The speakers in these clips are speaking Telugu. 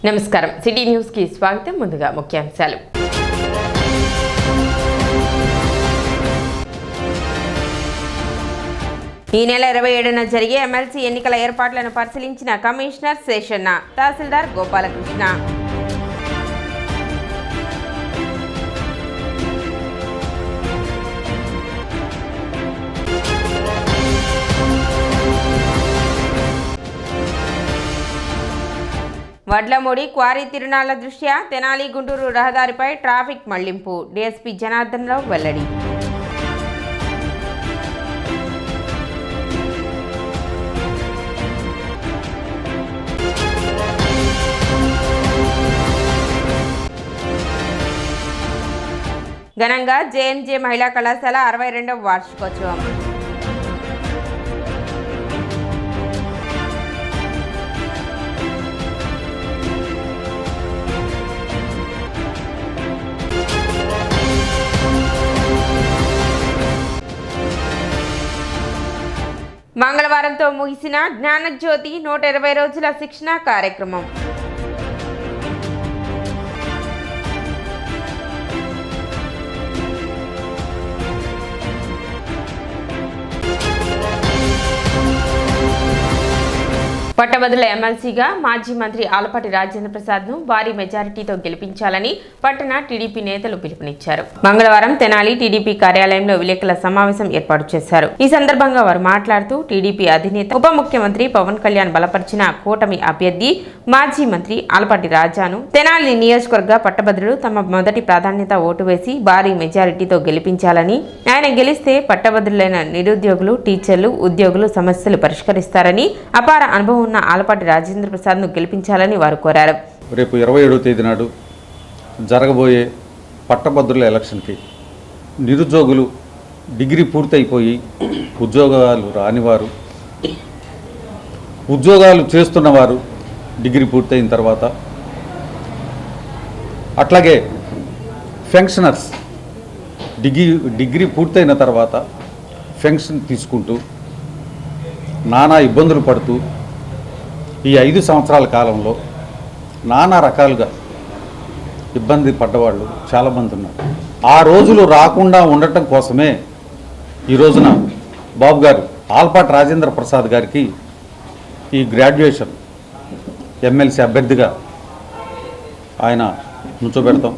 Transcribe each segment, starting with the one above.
నమస్కారం సిటీ న్యూస్ కి స్వాగతం. ముందుగా ముఖ్యాంశాలు. ఈ నెల 27న జరిగే ఎమ్మెల్సీ ఎన్నికల ఏర్పాట్లను పరిశీలించిన కమిషనర్ శేషన్న, తహసీల్దార్ గోపాలకృష్ణ. వడ్లమూడి క్వారీ తిరునాళ్ల దృష్ట్యా తెనాలి గుంటూరు రహదారిపై ట్రాఫిక్ మళ్లింపు. డీఎస్పీ జనార్దన్ రావు వెల్లడి. ఘనంగా జేఎంజే మహిళా కళాశాల 62వ వార్షికోత్సవం. మంగళవారంతో ముగిసిన జ్ఞానజ్యోతి 120 రోజుల శిక్షణ కార్యక్రమం. పట్టభద్రుల ఎమ్మెల్సీగా మాజీ మంత్రి ఆలపాటి రాజేంద్ర ప్రసాద్ ను భారీ మెజారిటీతో గెలిపించాలని పట్టణ టీడీపీ నేతలు పిలుపునిచ్చారు. మంగళవారం తెనాలి టీడీపీ కార్యాలయంలో విలేకరుల సమావేశం ఏర్పాటు చేశారు. ఈ సందర్భంగా వారు మాట్లాడుతూ టీడీపీ అధినేత ఉప ముఖ్యమంత్రి పవన్ కళ్యాణ్ బలపరిచిన కూటమి అభ్యర్థి మాజీ మంత్రి ఆలపాటి రాజాను తెనాలి నియోజకవర్గ పట్టభద్రులు తమ మొదటి ప్రాధాన్యత ఓటు వేసి భారీ మెజారిటీతో గెలిపించాలని, ఆయన గెలిస్తే పట్టభద్రులైన నిరుద్యోగులు, టీచర్లు, ఉద్యోగులు సమస్యలు పరిష్కరిస్తారని, అపార అనుభవం ఉన్న ఆలపాటి రాజేంద్ర ప్రసాద్ ను గెలిపించాలని వారు కోరారు. రేపు 27వ తేదీ నాడు జరగబోయే పట్టభద్రుల ఎలక్షన్కి నిరుద్యోగులు, డిగ్రీ పూర్తయిపోయి ఉద్యోగాలు రానివారు, ఉద్యోగాలు చేస్తున్నవారు డిగ్రీ పూర్తయిన తర్వాత, అట్లాగే పెన్షనర్స్ డిగ్రీ పూర్తయిన తర్వాత పెన్షన్ తీసుకుంటూ నానా ఇబ్బందులు పడుతూ ఈ 5 సంవత్సరాల కాలంలో నానా రకాలుగా ఇబ్బంది పడ్డవాళ్ళు చాలామంది ఉన్నారు. ఆ రోజులు రాకుండా ఉండటం కోసమే ఈ రోజున బాబు గారు ఆలపాటి రాజేంద్ర ప్రసాద్ గారికి ఈ గ్రాడ్యుయేషన్ ఎమ్మెల్సీ అభ్యర్థిగా ఆయన నుంచోబెడతాం.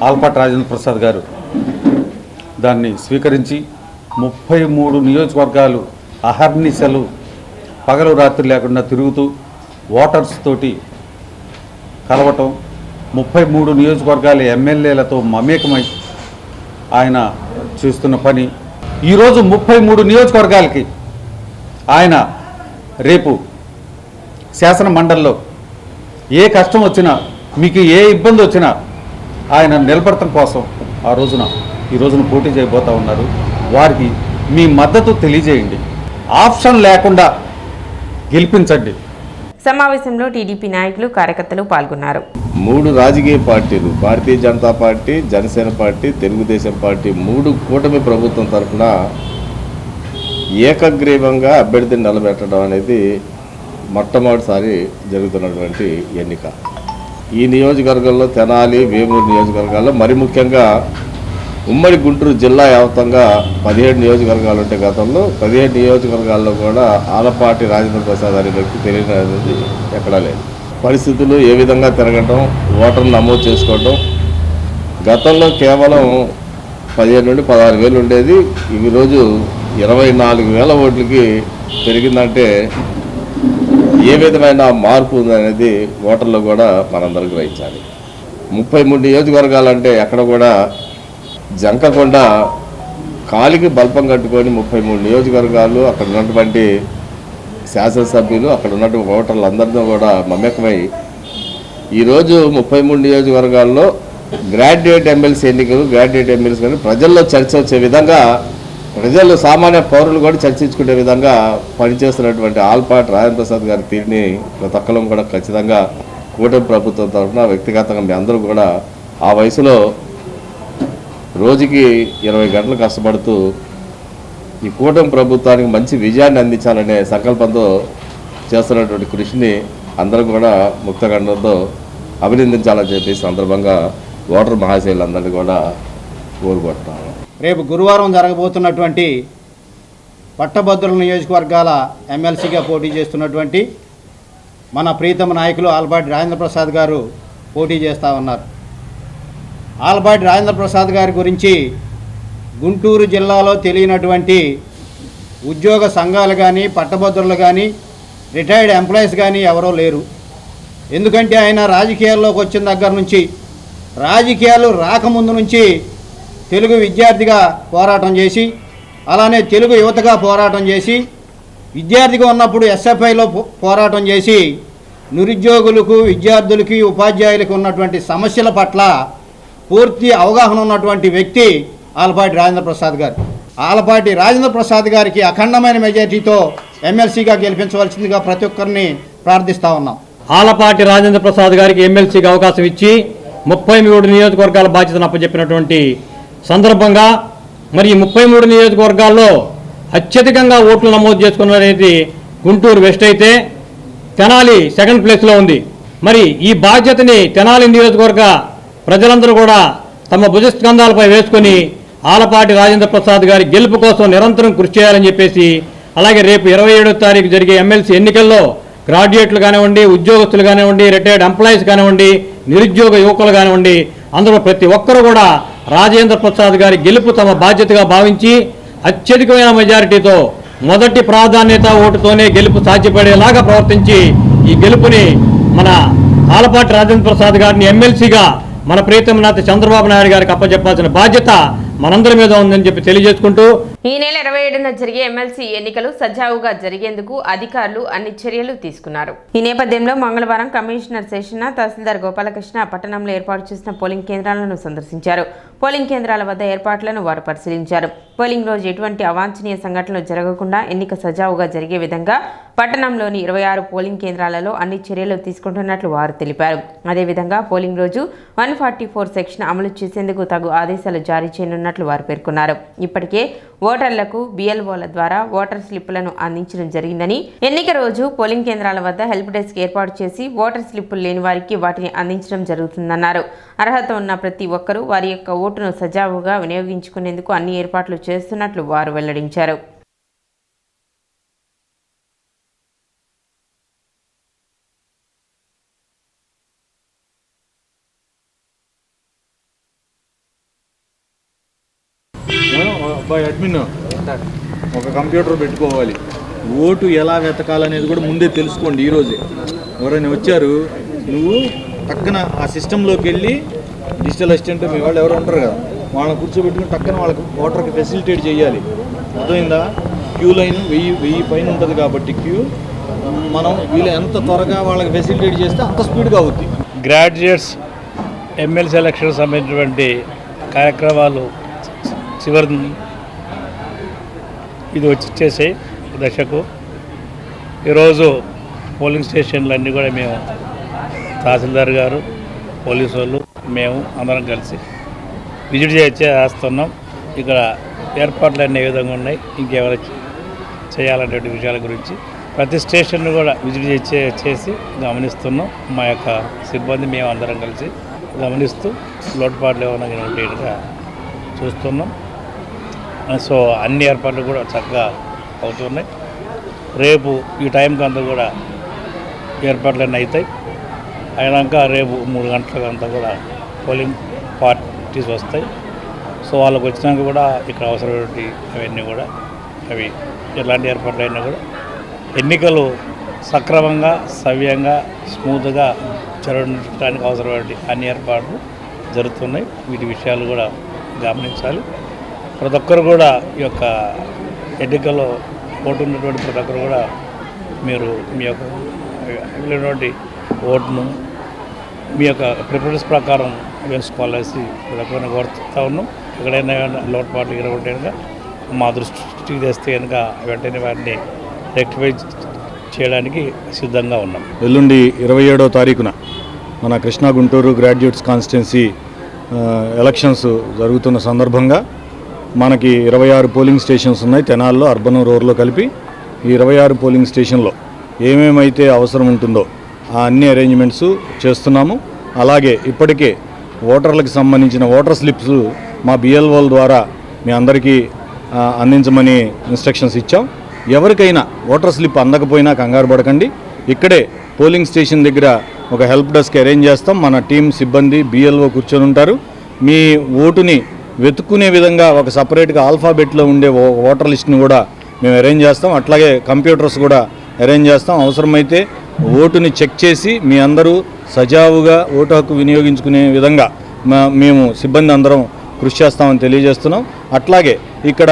ఆలపాటి రాజేంద్ర ప్రసాద్ గారు దాన్ని స్వీకరించి 33 నియోజకవర్గాలు అహర్నిశలు పగలు రాత్రి లేకుండా తిరుగుతూ ఓటర్స్ తోటి కలవటం, 33 నియోజకవర్గాల ఎమ్మెల్యేలతో మమేకమై ఆయన చేస్తున్న పని. ఈరోజు 33 నియోజకవర్గాలకి ఆయన రేపు శాసన మండలిలో ఏ కష్టం వచ్చినా, మీకు ఏ ఇబ్బంది వచ్చినా ఆయన నిలబడటం కోసం ఈ రోజున పోటీ చేయబోతూ ఉన్నారు. వారికి మీ మద్దతు తెలియజేయండి, ఆప్షన్ లేకుండా గెలిపించండి. సమావేశంలో టీడీపీ నాయకులు, కార్యకర్తలు పాల్గొన్నారు. 3 రాజకీయ పార్టీలు, Bharatiya Janata party, Janasena party, Telugu Desam party 3 కూటమి ప్రభుత్వం తరఫున ఏకగ్రీవంగా అభ్యర్థిని నిలబెట్టడం అనేది మొట్టమొదటిసారి జరుగుతున్నటువంటి ఎన్నిక. ఈ నియోజకవర్గంలో తెనాలి, వేమూరు నియోజకవర్గాల్లో మరి ముఖ్యంగా ఉమ్మడి గుంటూరు జిల్లా వ్యాప్తంగా 17 నియోజకవర్గాలు ఉంటే గతంలో 17 నియోజకవర్గాల్లో కూడా ఆలపాటి రాజేంద్ర ప్రసాద్ అనే వ్యక్తి తెలియనిది ఎక్కడా లేదు. పరిస్థితులు ఏ విధంగా తిరగటం, ఓటర్లు నమోదు చేసుకోవటం, గతంలో కేవలం 15 నుండి 16 వేలు ఉండేది, ఈరోజు 24,000 ఓట్లకి పెరిగిందంటే ఏ విధమైన మార్పు ఉందనేది ఓటర్లు కూడా మనందరం గ్రహించాలి. 33 నియోజకవర్గాలంటే ఎక్కడ కూడా జంకకుండా కాలికి బల్పం కట్టుకొని 33 నియోజకవర్గాలు, అక్కడ ఉన్నటువంటి శాసనసభ్యులు, అక్కడ ఉన్నటువంటి ఓటర్లు అందరితో కూడా మమేకమై ఈరోజు 33 నియోజకవర్గాల్లో గ్రాడ్యుయేట్ ఎమ్మెల్సీ ఎన్నికలు, గ్రాడ్యుయేట్ ఎమ్మెల్సీ కానీ ప్రజల్లో చర్చ వచ్చే విధంగా, ప్రజలు సామాన్య పౌరులు కూడా చర్చించుకునే విధంగా పనిచేస్తున్నటువంటి ఆలపాటి రాజేంద్ర ప్రసాద్ గారి తీరుని ప్రతి ఒక్కరం కూడా ఖచ్చితంగా కూటమి ప్రభుత్వం తరఫున వ్యక్తిగతంగా మీ అందరూ కూడా ఆ వయసులో రోజుకి 20 గంటలు కష్టపడుతూ ఈ కూటమి ప్రభుత్వానికి మంచి విజయాన్ని అందించాలనే సంకల్పంతో చేస్తున్నటువంటి కృషిని అందరూ కూడా ముక్తకంఠంతో అభినందించాలని చెప్పి సందర్భంగా ఓటర్ మహాశయులందరినీ కూడా కోరుకుంటున్నాను. రేపు గురువారం జరగబోతున్నటువంటి పట్టభద్రుల నియోజకవర్గాల ఎమ్మెల్సీగా పోటీ చేస్తున్నటువంటి మన ప్రీతమ నాయకులు ఆలపాటి రాజేంద్ర ప్రసాద్ గారు పోటీ చేస్తూ ఉన్నారు. ఆలపాటి రాజేంద్ర ప్రసాద్ గారి గురించి గుంటూరు జిల్లాలో తెలియనటువంటి ఉద్యోగ సంఘాలు కానీ పట్టభద్రులు కానీ రిటైర్డ్ ఎంప్లాయీస్ కానీ ఎవరో లేరు. ఎందుకంటే ఆయన రాజకీయాల్లోకి వచ్చిన దగ్గర నుంచి, రాజకీయాలు రాకముందు నుంచి తెలుగు విద్యార్థిగా పోరాటం చేసి, అలానే తెలుగు యువతగా పోరాటం చేసి, విద్యార్థిగా ఉన్నప్పుడు ఎస్ఎఫ్ఐలో పోరాటం చేసి, నిరుద్యోగులకు విద్యార్థులకి ఉపాధ్యాయులకు ఉన్నటువంటి సమస్యల పట్ల పూర్తి అవగాహన ఉన్నటువంటి వ్యక్తి ఆలపాటి రాజేంద్ర ప్రసాద్ గారు. ఆలపాటి రాజేంద్ర ప్రసాద్ గారికి అఖండమైన మెజార్టీతో ఎమ్మెల్సీగా గెలిపించవలసిందిగా ప్రతి ఒక్కరిని ప్రార్థిస్తూ ఉన్నాం. ఆలపాటి రాజేంద్ర ప్రసాద్ గారికి ఎమ్మెల్సీకి అవకాశం ఇచ్చి 33 నియోజకవర్గాల బాధ్యతను అప్పచెప్పినటువంటి సందర్భంగా మరి 33 నియోజకవర్గాల్లో అత్యధికంగా ఓట్లు నమోదు చేసుకున్నది గుంటూరు వెస్ట్ అయితే తెనాలి సెకండ్ ప్లేస్లో ఉంది. మరి ఈ బాధ్యతని తెనాలి నియోజకవర్గ ప్రజలందరూ కూడా తమ భుజస్కంధాలపై వేసుకొని ఆలపాటి రాజేంద్ర ప్రసాద్ గారి గెలుపు కోసం నిరంతరం కృషి చేయాలని చెప్పేసి, అలాగే రేపు 27వ తారీఖు జరిగే ఎమ్మెల్సీ ఎన్నికల్లో గ్రాడ్యుయేట్లు కానివ్వండి, ఉద్యోగస్తులు కానివ్వండి, రిటైర్డ్ ఎంప్లాయీస్ కానివ్వండి, నిరుద్యోగ యువకులు కానివ్వండి, అందరూ ప్రతి ఒక్కరూ కూడా రాజేంద్ర ప్రసాద్ గారి గెలుపు తమ బాధ్యతగా భావించి అత్యధికమైన మెజారిటీతో మొదటి ప్రాధాన్యత ఓటుతోనే గెలుపు సాధ్యపడేలాగా ప్రవర్తించి ఈ గెలుపుని మన ఆలపాటి రాజేంద్ర ప్రసాద్ గారిని ఎమ్మెల్సీగా మన ప్రీతమ నేత చంద్రబాబు నాయుడు గారికి అప్పచెప్పాల్సిన బాధ్యత మనందరి మీద ఉందని చెప్పి తెలియజేసుకుంటూ, ఈ నెల 27న జరిగే ఎమ్మెల్సీ ఎన్నికలు సజావుగా జరిగేందుకు అధికారులు అన్ని చర్యలు తీసుకున్నారు. ఈ నేపథ్యంలో మంగళవారం కమిషనర్ శేషన్న, తహసీల్దార్ గోపాలకృష్ణ పట్టణంలో ఏర్పాటు చేసిన పోలింగ్ కేంద్రాలను సందర్శించారు. పోలింగ్ కేంద్రాల వద్ద ఏర్పాట్లను వారు పరిశీలించారు. పోలింగ్ రోజు ఎటువంటి అవాంఛనీయ సంఘటనలు జరగకుండా ఎన్నిక సజావుగా జరిగే విధంగా పట్టణంలోని 26 పోలింగ్ కేంద్రాలలో అన్ని చర్యలు తీసుకుంటున్నట్లు వారు తెలిపారు. అదేవిధంగా పోలింగ్ రోజు 144 సెక్షన్ అమలు చేసేందుకు తగు ఆదేశాలు జారీ చేయనున్నట్లు వారు పేర్కొన్నారు. ఇప్పటికే ఓటర్లకు బిఎల్ఓల ద్వారా ఓటర్ స్లిప్పులను అందించడం జరిగిందని, ఎన్నిక రోజు పోలింగ్ కేంద్రాల వద్ద హెల్ప్ డెస్క్ ఏర్పాటు చేసి ఓటర్ స్లిప్పులు లేని వారికి వాటిని అందించడం జరుగుతుందన్నారు. అర్హత ఉన్న ప్రతి ఒక్కరూ వారి యొక్క ఓటును సజావుగా వినియోగించుకునేందుకు అన్ని ఏర్పాట్లు చేస్తున్నట్లు వారు వెల్లడించారు. అడ్మిన్ ఒక కంప్యూటర్ పెట్టుకోవాలి. ఓటు ఎలా వెతకాలనేది కూడా ముందే తెలుసుకోండి. ఈరోజే ఎవరైనా వచ్చారు, నువ్వు టక్కన ఆ సిస్టంలోకి వెళ్ళి డిజిటల్ అసిస్టెంట్ మీ వాళ్ళు ఎవరు ఉంటారు కదా, వాళ్ళని కూర్చోబెట్టుకుని టక్కన వాళ్ళకి ఓటర్కి ఫెసిలిటేట్ చేయాలి. అర్థమైందా? క్యూ లైన్ 1000 పైన ఉంటుంది కాబట్టి క్యూ మనం వీళ్ళు ఎంత త్వరగా వాళ్ళకి ఫెసిలిటేట్ చేస్తే అంత స్పీడ్గా అవుద్ది. గ్రాడ్యుయేట్స్ ఎమ్మెల్సీ ఎలక్షన్ సంబంధించినటువంటి కార్యక్రమాలు చివరి ఇది వచ్చేసాయి దశకు. ఈరోజు పోలింగ్ స్టేషన్లన్నీ కూడా మేము తహసీల్దార్ గారు, పోలీసు వాళ్ళు, మేము అందరం కలిసి విజిట్ చేస్తున్నాం. ఇక్కడ ఏర్పాట్లు అన్నీ ఏ విధంగా ఉన్నాయి, ఇంకేమైనా చేయాలనేటువంటి విషయాల గురించి ప్రతి స్టేషన్ను కూడా విజిట్ చేసి గమనిస్తున్నాం. మా యొక్క సిబ్బంది మేము అందరం కలిసి గమనిస్తూ లోటుపాట్లు ఏమైనా ఉండేట్టుగా చూస్తున్నాం. సో అన్ని ఏర్పాట్లు కూడా చక్కగా అవుతున్నాయి. రేపు ఈ టైంకి అంతా కూడా ఏర్పాట్లన్నీ అవుతాయి. అయినాక రేపు 3 గంటలకు అంతా కూడా పోలింగ్ పార్టీస్ వస్తాయి. సో వాళ్ళకి వచ్చినాక కూడా ఇక్కడ అవసరమైన అవన్నీ కూడా అవి ఎలాంటి ఏర్పాట్లు అయినా కూడా ఎన్నికలు సక్రమంగా, సవ్యంగా, స్మూత్గా జరగడానికి అవసరమైన అన్ని ఏర్పాట్లు జరుగుతున్నాయి. వీటి విషయాలు కూడా గమనించాలి. ప్రతి ఒక్కరు కూడా ఈ యొక్క ఎన్నికల్లో ఓటు ఉన్నటువంటి ప్రతి ఒక్కరు కూడా మీరు మీ యొక్క మిగిలినటువంటి ఓటును మీ యొక్క ప్రిఫరెన్స్ ప్రకారం వేసుకోవాల్సి ప్రతి ఒక్కరిని కోరుతూ ఉన్నాం. ఎక్కడైనా లోటుపాట్లు ఇరగొట్టే కనుక మా దృష్టికి తెస్తే కనుక వెంటనే వాటిని రెక్టిఫై చేయడానికి సిద్ధంగా ఉన్నాం. ఎల్లుండి 27వ తారీఖున మన Krishna Guntur graduates constituency elections జరుగుతున్న సందర్భంగా మనకి 26 పోలింగ్ స్టేషన్స్ ఉన్నాయి. తెనాల్లో, అర్బన్, రూరల్లో కలిపి ఈ 26 పోలింగ్ స్టేషన్లో ఏమేమైతే అవసరం ఉంటుందో అన్ని అరేంజ్మెంట్స్ చేస్తున్నాము. అలాగే ఇప్పటికే ఓటర్లకు సంబంధించిన ఓటర్ స్లిప్స్ మా బిఎల్ఓల ద్వారా మీ అందరికీ అందించమని ఇన్స్ట్రక్షన్స్ ఇచ్చాం. ఎవరికైనా ఓటర్ స్లిప్ అందకపోయినా కంగారు పడకండి. ఇక్కడే పోలింగ్ స్టేషన్ దగ్గర ఒక హెల్ప్ డెస్క్ అరేంజ్ చేస్తాం. మన టీం సిబ్బంది బిఎల్ఓ కూర్చొని ఉంటారు. మీ ఓటుని వెతుక్కునే విధంగా ఒక సపరేట్గా ఆల్ఫాబెట్లో ఉండే ఓటర్ లిస్ట్ని కూడా మేము అరేంజ్ చేస్తాం. అట్లాగే కంప్యూటర్స్ కూడా అరేంజ్ చేస్తాం. అవసరమైతే ఓటుని చెక్ చేసి మీ అందరూ సజావుగా ఓటు హక్కు వినియోగించుకునే విధంగా మేము సిబ్బంది అందరం కృషి చేస్తామని తెలియజేస్తున్నాం. అట్లాగే ఇక్కడ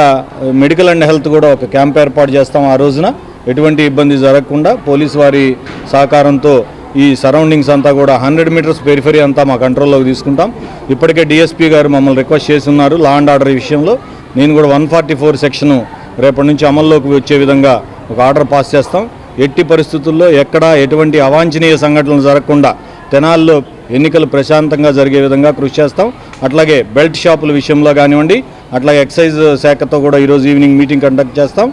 మెడికల్ అండ్ హెల్త్ కూడా ఒక క్యాంప్ ఏర్పాటు చేస్తాం. ఆ రోజున ఎటువంటి ఇబ్బంది జరగకుండా పోలీసు వారి సహకారంతో ఈ సరౌండింగ్స్ అంతా కూడా 100 మీటర్స్ పెరిఫరీ అంతా మా కంట్రోల్లోకి తీసుకుంటాం. ఇప్పటికే డిఎస్పీ గారు మమ్మల్ని రిక్వెస్ట్ చేస్తున్నారు లా అండ్ ఆర్డర్ విషయంలో. నేను కూడా 144 సెక్షన్ రేపటి నుంచి అమల్లోకి వచ్చే విధంగా ఒక ఆర్డర్ పాస్ చేస్తాం. ఎట్టి పరిస్థితుల్లో ఎక్కడా ఎటువంటి అవాంఛనీయ సంఘటనలు జరగకుండా తెనాల్లో ఎన్నికలు ప్రశాంతంగా జరిగే విధంగా కృషి చేస్తాం. అట్లాగే బెల్ట్ షాపుల విషయంలో కానివ్వండి, అట్లాగే ఎక్సైజ్ శాఖతో కూడా ఈరోజు ఈవినింగ్ మీటింగ్ కండక్ట్ చేస్తాం.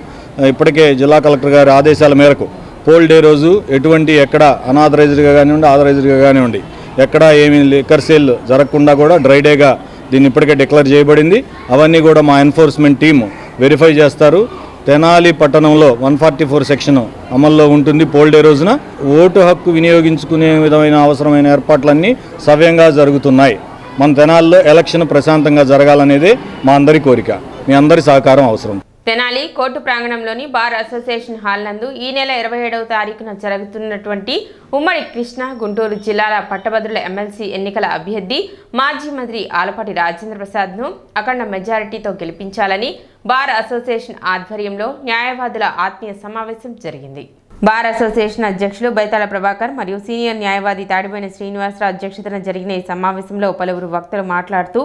ఇప్పటికే జిల్లా కలెక్టర్ గారి ఆదేశాల మేరకు పోల్ డే రోజు ఎటువంటి ఎక్కడ అనాథరైజ్డ్గా కానివ్వండి, ఆథరైజ్డ్గా కానివ్వండి, ఎక్కడ ఏమీ లిక్కర్ సేల్ జరగకుండా కూడా డ్రై డేగా దీన్ని ఇప్పటికే డిక్లేర్ చేయబడింది. అవన్నీ కూడా మా ఎన్ఫోర్స్మెంట్ టీము వెరిఫై చేస్తారు. తెనాలి పట్టణంలో 144 సెక్షన్ అమల్లో ఉంటుంది. పోల్ డే రోజున ఓటు హక్కు వినియోగించుకునే విధమైన అవసరమైన ఏర్పాట్లన్నీ సవ్యంగా జరుగుతున్నాయి. మన తెనాలిలో ఎలక్షన్ ప్రశాంతంగా జరగాలనేదే మా అందరి కోరిక. మీ అందరి సహకారం అవసరం. తెనాలి కోర్టు ప్రాంగణంలోని బార్ అసోసియేషన్ హాల్ నందు ఈ నెల 27వ తారీఖున జరుగుతున్నటువంటి ఉమ్మడి కృష్ణా గుంటూరు జిల్లాల పట్టభద్రుల ఎమ్మెల్సీ ఎన్నికల అభ్యర్థి మాజీ మంత్రి ఆలపాటి రాజేంద్ర ప్రసాద్ను అఖండ మెజారిటీతో గెలిపించాలని బార్ అసోసియేషన్ ఆధ్వర్యంలో న్యాయవాదుల ఆత్మీయ సమావేశం జరిగింది. బార్ అసోసియేషన్ అధ్యక్షులు బైతాళ ప్రభాకర్ మరియు సీనియర్ న్యాయవాది తాడిబోయిన శ్రీనివాసరావు అధ్యక్షతన జరిగిన ఈ సమావేశంలో పలువురు వక్తలు మాట్లాడుతూ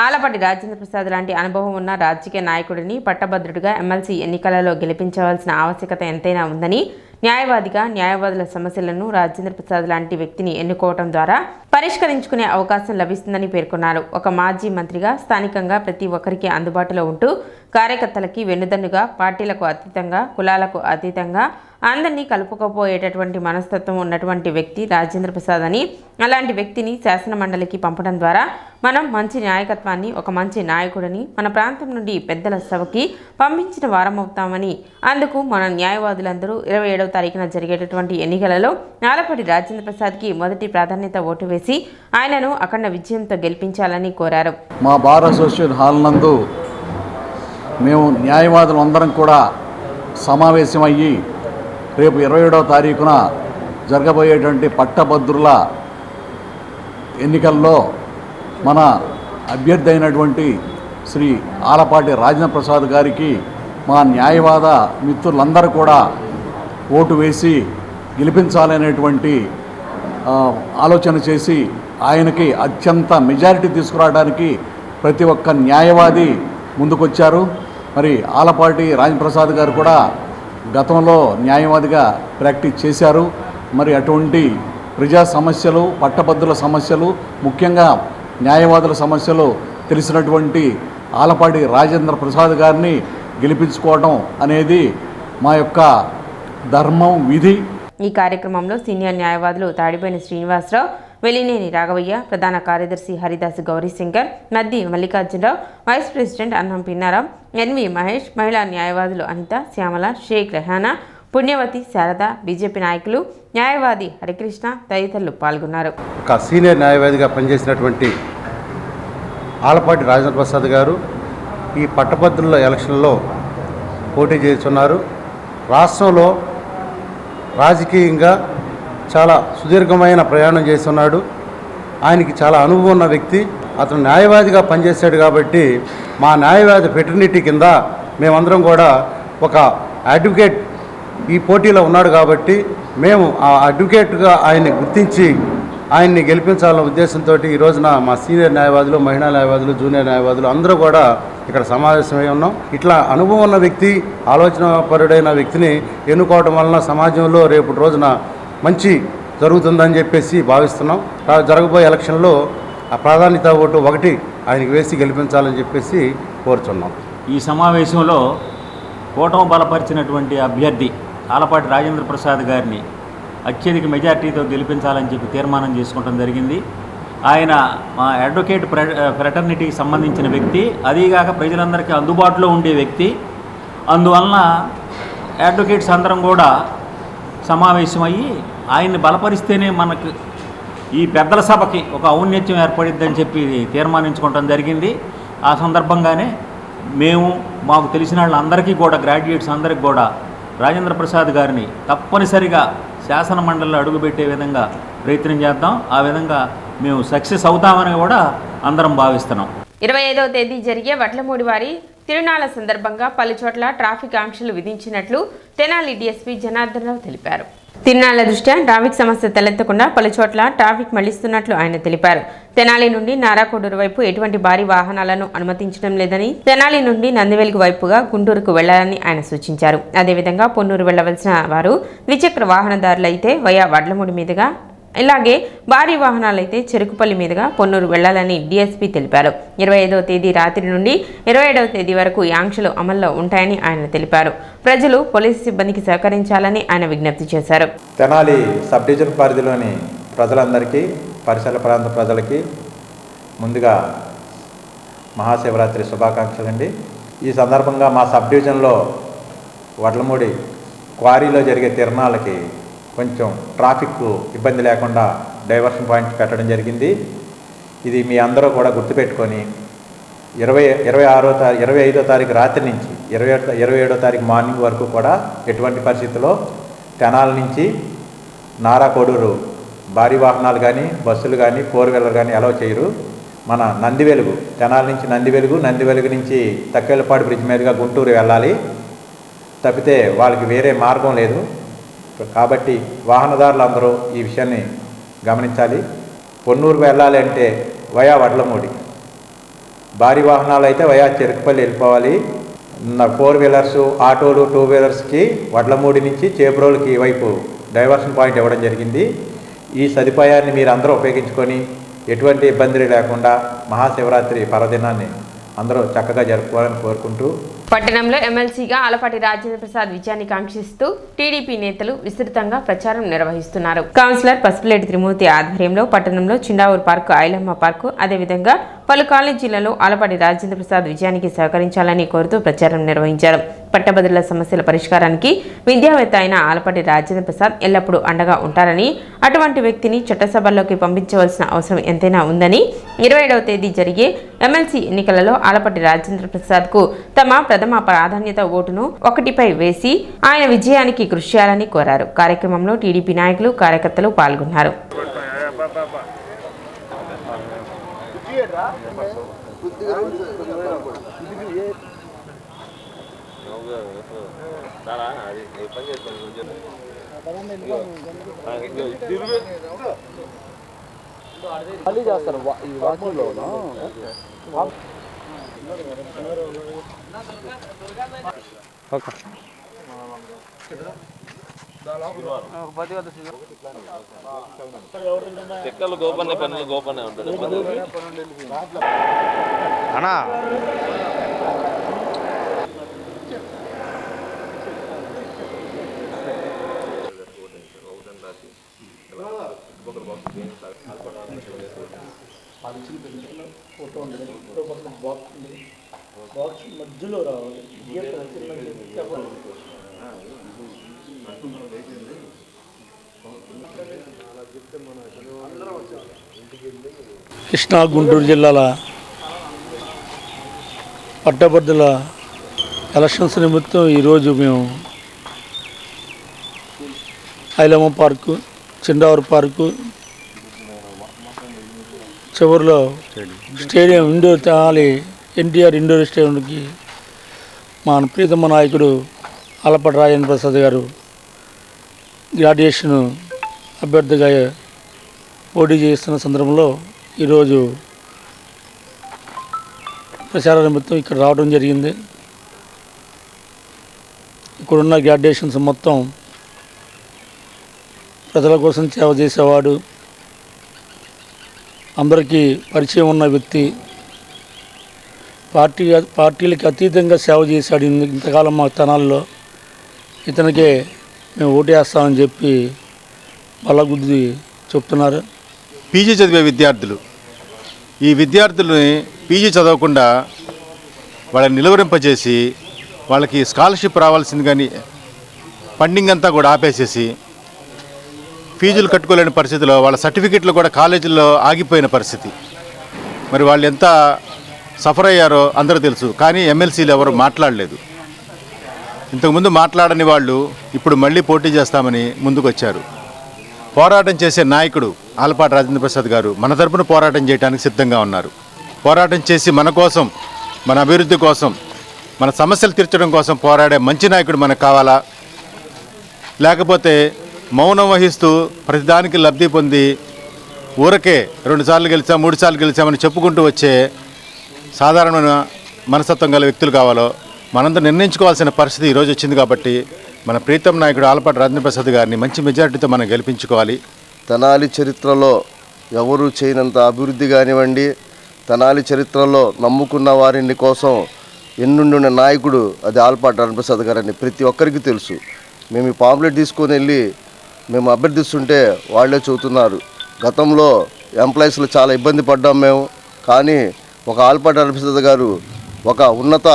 ఆలపాటి రాజేంద్ర ప్రసాద్ లాంటి అనుభవం ఉన్న రాజకీయ నాయకుడిని పట్టభద్రుడిగా ఎమ్మెల్సీ ఎన్నికలలో గెలిపించవలసిన ఆవశ్యకత ఎంతైనా ఉందని, న్యాయవాదిగా న్యాయవాదుల సమస్యలను రాజేంద్ర ప్రసాద్ లాంటి వ్యక్తిని ఎన్నుకోవడం ద్వారా పరిష్కరించుకునే అవకాశం లభిస్తుందని పేర్కొన్నారు. ఒక మాజీ మంత్రిగా స్థానికంగా ప్రతి ఒక్కరికి అందుబాటులో ఉంటూ కార్యకర్తలకి వెన్నుదన్నుగా, పార్టీలకు అతీతంగా, కులాలకు అతీతంగా అందరినీ కలుపుకపోయేటటువంటి మనస్తత్వం ఉన్నటువంటి వ్యక్తి రాజేంద్ర ప్రసాద్ అని, అలాంటి వ్యక్తిని శాసన మండలికి పంపడం ద్వారా మనం మంచి నాయకత్వాన్ని, ఒక మంచి నాయకుడిని మన ప్రాంతం నుండి పెద్దల సభకి పంపించిన వారమవుతామని, అందుకు మన న్యాయవాదులందరూ 27వ తారీఖున జరిగేటటువంటి ఎన్నికలలో ఆలపాటి రాజేంద్ర ప్రసాద్కి మొదటి ప్రాధాన్యత ఓటు వేసి ఆయనను అఖండ విజయంతో గెలిపించాలని కోరారు. మా బార్ అసోసియేషన్ హాల్ నందు మేము న్యాయవాదులు అందరం కూడా సమావేశమయ్యి రేపు 27వ తారీఖున జరగబోయేటువంటి పట్టభద్రుల ఎన్నికల్లో మన అభ్యర్థి అయినటువంటి శ్రీ ఆలపాటి రాజేంద్ర ప్రసాద్ గారికి మా న్యాయవాద మిత్రులందరూ కూడా ఓటు వేసి గెలిపించాలనేటువంటి ఆలోచన చేసి ఆయనకి అత్యంత మెజారిటీ తీసుకురావడానికి ప్రతి ఒక్క న్యాయవాది ముందుకొచ్చారు. మరి ఆలపాటి రాజేంద్ర ప్రసాద్ గారు కూడా గతంలో న్యాయవాదిగా ప్రాక్టీస్ చేశారు. మరి అటువంటి ప్రజా సమస్యలు, పట్టభద్రుల సమస్యలు, ముఖ్యంగా న్యాయవాదుల సమస్యలు తెలిసినటువంటి ఆలపాటి రాజేంద్ర ప్రసాద్ గారిని గెలిపించుకోవడం అనేది మా యొక్క ధర్మం, విధి. ఈ కార్యక్రమంలో సీనియర్ న్యాయవాదులు తాడిబోయిన శ్రీనివాసరావు, వెలినేని రాఘవయ్య, ప్రధాన కార్యదర్శి హరిదాస్ గౌరీశంకర్, నద్ది మల్లికార్జునరావు, వైస్ ప్రెసిడెంట్ అన్నం పిన్నారాం, ఎన్వి మహేష్, మహిళా న్యాయవాదులు అనిత, శ్యామల, షేక్ రెహానా, పుణ్యవతి, శారద, బీజేపీ నాయకులు, న్యాయవాది హరికృష్ణ తదితరులు పాల్గొన్నారు. ఒక సీనియర్ న్యాయవాదిగా పనిచేసినటువంటి ఆలపాటి రాజేంద్ర ప్రసాద్ గారు ఈ పట్టభద్రుల ఎలక్షన్లో పోటీ చేస్తున్నారు. రాష్ట్రంలో రాజకీయంగా చాలా సుదీర్ఘమైన ప్రయాణం చేస్తున్నాడు. ఆయనకి చాలా అనుభవం ఉన్న వ్యక్తి. అతను న్యాయవాదిగా పనిచేశాడు కాబట్టి మా న్యాయవాది ఫెటర్నిటీ కింద మేమందరం కూడా ఒక అడ్వకేట్ ఈ పోటీలో ఉన్నాడు కాబట్టి మేము ఆ అడ్వకేట్గా ఆయన్ని గుర్తించి ఆయన్ని గెలిపించాలన్న ఉద్దేశంతో ఈ రోజున మా సీనియర్ న్యాయవాదులు, మహిళా న్యాయవాదులు, జూనియర్ న్యాయవాదులు అందరూ కూడా ఇక్కడ సమావేశమై ఉన్నాం. ఇట్లా అనుభవం ఉన్న వ్యక్తి, ఆలోచనాపరుడైన వ్యక్తిని ఎన్నుకోవడం వలన సమాజంలో రేపు రోజున మంచి జరుగుతుందని చెప్పేసి భావిస్తున్నాం. జరగబోయే ఎలక్షన్లో ఆ ప్రాధాన్యత ఓటు 1 ఆయనకి వేసి గెలిపించాలని చెప్పేసి కోరుచున్నాం. ఈ సమావేశంలో కూటమి బలపరిచినటువంటి అభ్యర్థి ఆలపాటి రాజేంద్ర ప్రసాద్ గారిని అత్యధిక మెజార్టీతో గెలిపించాలని చెప్పి తీర్మానం చేసుకోవడం జరిగింది. ఆయన మా అడ్వకేట్ ఫ్రెటర్నిటీకి సంబంధించిన వ్యక్తి, అదీగాక ప్రజలందరికీ అందుబాటులో ఉండే వ్యక్తి. అందువలన అడ్వకేట్స్ అందరం కూడా సమావేశమయ్యి ఆయన్ని బలపరిస్తేనే మనకు ఈ పెద్దల సభకి ఒక ఔన్నత్యం ఏర్పడిద్దని చెప్పి తీర్మానించుకోవడం జరిగింది. ఆ సందర్భంగానే మాకు తెలిసిన వాళ్ళందరికీ కూడా, గ్రాడ్యుయేట్స్ అందరికీ కూడా రాజేంద్ర ప్రసాద్ గారిని తప్పనిసరిగా శాసన మండలిలో అడుగుపెట్టే విధంగా ప్రయత్నం చేద్దాం. ఆ విధంగా మేము సక్సెస్ అవుతామని కూడా అందరం భావిస్తున్నాం. 25వ తేదీ జరిగే వడ్లమూడి వారి తిరునాళ్ల సందర్భంగా పలుచోట్ల ట్రాఫిక్ ఆంక్షలు విధించినట్లు తెనాలి డీఎస్పీ జనార్దనరావు తెలిపారు. తిరునాళ్ల దృష్ట్యా ట్రాఫిక్ సమస్య తలెత్తకుండా పలుచోట్ల ట్రాఫిక్ మళ్లిస్తున్నట్లు ఆయన తెలిపారు. తెనాలి నుండి నారాకోడూరు వైపు ఎటువంటి భారీ వాహనాలను అనుమతించడం లేదని, తెనాలి నుండి నందివెలుగు వైపుగా గుంటూరుకు వెళ్లాలని ఆయన సూచించారు. అదేవిధంగా పొన్నూరు వెళ్లవలసిన వారు ద్విచక్ర వాహనదారులైతే వయా వడ్లమూడి మీదుగా, ఇలాగే భారీ వాహనాలైతే చెరుకుపల్లి మీదుగా పొన్నూరు వెళ్లాలని డీఎస్పీ తెలిపారు. 25వ తేదీ రాత్రి నుండి 27వ తేదీ వరకు ఈ ఆంక్షలు అమల్లో ఉంటాయని ఆయన తెలిపారు. ప్రజలు పోలీసు సిబ్బందికి సహకరించాలని ఆయన విజ్ఞప్తి చేశారు. తెనాలి సబ్ డివిజన్ పరిధిలోని ప్రజలందరికీ, పరిసర ప్రాంత ప్రజలకి ముందుగా మహాశివరాత్రి శుభాకాంక్షలు అండి. ఈ సందర్భంగా మా సబ్ డివిజన్లో వడ్లమూడి క్వారీలో జరిగే తిరణాలకి కొంచెం ట్రాఫిక్ ఇబ్బంది లేకుండా డైవర్షన్ పాయింట్స్ పెట్టడం జరిగింది. ఇది మీ అందరూ కూడా గుర్తుపెట్టుకొని 25వ తారీఖు రాత్రి నుంచి 27వ తారీఖు మార్నింగ్ వరకు కూడా ఎటువంటి పరిస్థితుల్లో తెనాల నుంచి నారాకోడూరు భారీ వాహనాలు కానీ, బస్సులు కానీ, 4 వీలర్ కానీ అలౌ చేయరు. మన నందివెలుగు, తెనాల నుంచి నందివెలుగు నుంచి తక్కెళ్ళపాడు బ్రిడ్జ్ మీదుగా గుంటూరు వెళ్ళాలి. తప్పితే వాళ్ళకి వేరే మార్గం లేదు. కాబట్టి వాహనదారులు అందరూ ఈ విషయాన్ని గమనించాలి. పొన్నూరు వెళ్ళాలి అంటే వయా వడ్లమూడి, భారీ వాహనాలు అయితే వయా చెరుకుపల్లి వెళ్ళిపోవాలి. 4 వీలర్స్, ఆటోలు, 2 వీలర్స్కి వడ్లమూడి నుంచి చేబ్రోలుకి వైపు డైవర్షన్ పాయింట్ ఇవ్వడం జరిగింది. ఈ సదుపాయాన్ని మీరు అందరూ ఉపయోగించుకొని ఎటువంటి ఇబ్బందులు లేకుండా మహాశివరాత్రి పర్వదినాన్ని అందరూ చక్కగా జరుపుకోవాలని కోరుకుంటూ, పట్టణంలో ఎమ్మెల్సీగా ఆలపాటి రాజేంద్ర ప్రసాద్ విజయాన్ని కాంక్షిస్తూ టీడీపీ నేతలు విస్తృతంగా ప్రచారం నిర్వహిస్తున్నారు. కౌన్సిలర్ పసుపులేటి త్రిమూర్తి ఆధ్వర్యంలో పట్టణంలో చిండావూరు పార్కు, ఐలమ్మ పార్కు, అదేవిధంగా పలు కాలేజీలలో ఆలపాటి రాజేంద్ర ప్రసాద్ విజయానికి సహకరించాలని కోరుతూ ప్రచారం నిర్వహించారు. పట్టభద్రుల సమస్యల పరిష్కారానికి విద్యావేత్త అయిన ఆలపాటి రాజేంద్ర ప్రసాద్ ఎల్లప్పుడూ అండగా ఉంటారని, అటువంటి వ్యక్తిని చట్టసభల్లోకి పంపించవలసిన అవసరం ఎంతైనా ఉందని, 27వ తేదీ జరిగే ఎమ్మెల్సీ ఎన్నికలలో ఆలపాటి రాజేంద్ర ప్రసాద్కు తమ ప్రథమ ప్రాధాన్యత ఓటును 1పై వేసి ఆయన విజయానికి కృషి చేయాలని కోరారు. కార్యక్రమంలో టీడీపీ నాయకులు, కార్యకర్తలు పాల్గొన్నారు. గోపన్న పనులు గోపన్న ఉంటాడు అన్నా. మధ్యలో రావాలి. కృష్ణా గుంటూరు జిల్లాల పట్టభద్రుల ఎలక్షన్స్ నిమిత్తం ఈరోజు మేము ఐలమ్మ పార్కు, చిండావూరు పార్కు చివరిలో stadium indoor Tenali NTR indoor స్టేడియంకి మా ప్రీతమ నాయకుడు ఆలపాటి రాజేంద్ర ప్రసాద్ గారు గ్రాడ్యుయేషన్ అభ్యర్థిగా పోటీ చేస్తున్న సందర్భంలో ఈరోజు ప్రచార నిమిత్తం ఇక్కడ రావడం జరిగింది. ఇక్కడున్న గ్రాడ్యుయేషన్స్ మొత్తం ప్రజల కోసం సేవ చేసేవాడు, అందరికీ పరిచయం ఉన్న వ్యక్తి, పార్టీలకి అతీతంగా సేవ చేశాడు ఇంతకాలం మా తెనాల్లో. ఇతనికే మేము ఓటేస్తామని చెప్పి బల్లగుద్ది చెప్తున్నారు. పీజీ చదివే విద్యార్థులు, ఈ విద్యార్థులని పీజీ చదవకుండా వాళ్ళని నిలువరింపజేసి వాళ్ళకి స్కాలర్షిప్ రావాల్సింది కానీ ఫండింగ్ అంతా కూడా ఆపేసేసి ఫీజులు కట్టుకోలేని పరిస్థితిలో వాళ్ళ సర్టిఫికెట్లు కూడా కాలేజీల్లో ఆగిపోయిన పరిస్థితి. మరి వాళ్ళు ఎంత సఫర్ అయ్యారో అందరూ తెలుసు. కానీ ఎమ్మెల్సీలు ఎవరు మాట్లాడలేదు. ఇంతకుముందు మాట్లాడని వాళ్ళు ఇప్పుడు మళ్ళీ పోటీ చేస్తామని ముందుకొచ్చారు. పోరాటం చేసే నాయకుడు ఆలపాటి రాజేంద్ర ప్రసాద్ గారు మన తరపున పోరాటం చేయడానికి సిద్ధంగా ఉన్నారు. పోరాటం చేసి మన కోసం, మన అభివృద్ధి కోసం, మన సమస్యలు తీర్చడం కోసం పోరాడే మంచి నాయకుడు మనకు కావాలా? లేకపోతే మౌనం వహిస్తూ ప్రతిదానికి లబ్ధి పొంది ఊరకే 2 సార్లు గెలిచాం 3 సార్లు గెలిచామని చెప్పుకుంటూ వచ్చే సాధారణమైన మనస్తత్వం గల వ్యక్తులు కావాలో మనందరూ నిర్ణయించుకోవాల్సిన పరిస్థితి ఈరోజు వచ్చింది. కాబట్టి మన ప్రీతం నాయకుడు ఆలపాటి రాజేంద్ర ప్రసాద్ గారిని మంచి మెజారిటీతో మనం గెలిపించుకోవాలి. తెనాలి చరిత్రలో ఎవరు చేయనంత అభివృద్ధి కానివ్వండి, తెనాలి చరిత్రలో నమ్ముకున్న వారిని కోసం ఎన్నుండిన నాయకుడు అది ఆలపాటి రాజేంద్ర ప్రసాద్ గారని ప్రతి ఒక్కరికి తెలుసు. మేము ఈ పాంప్లెట్ తీసుకొని వెళ్ళి మేము అభ్యర్థిస్తుంటే వాళ్ళే చెబుతున్నారు, గతంలో ఎంప్లాయీస్లో చాలా ఇబ్బంది పడ్డాం మేము, కానీ ఒక ఆలపాటి రాజేంద్ర ప్రసాద్ గారు ఒక ఉన్నత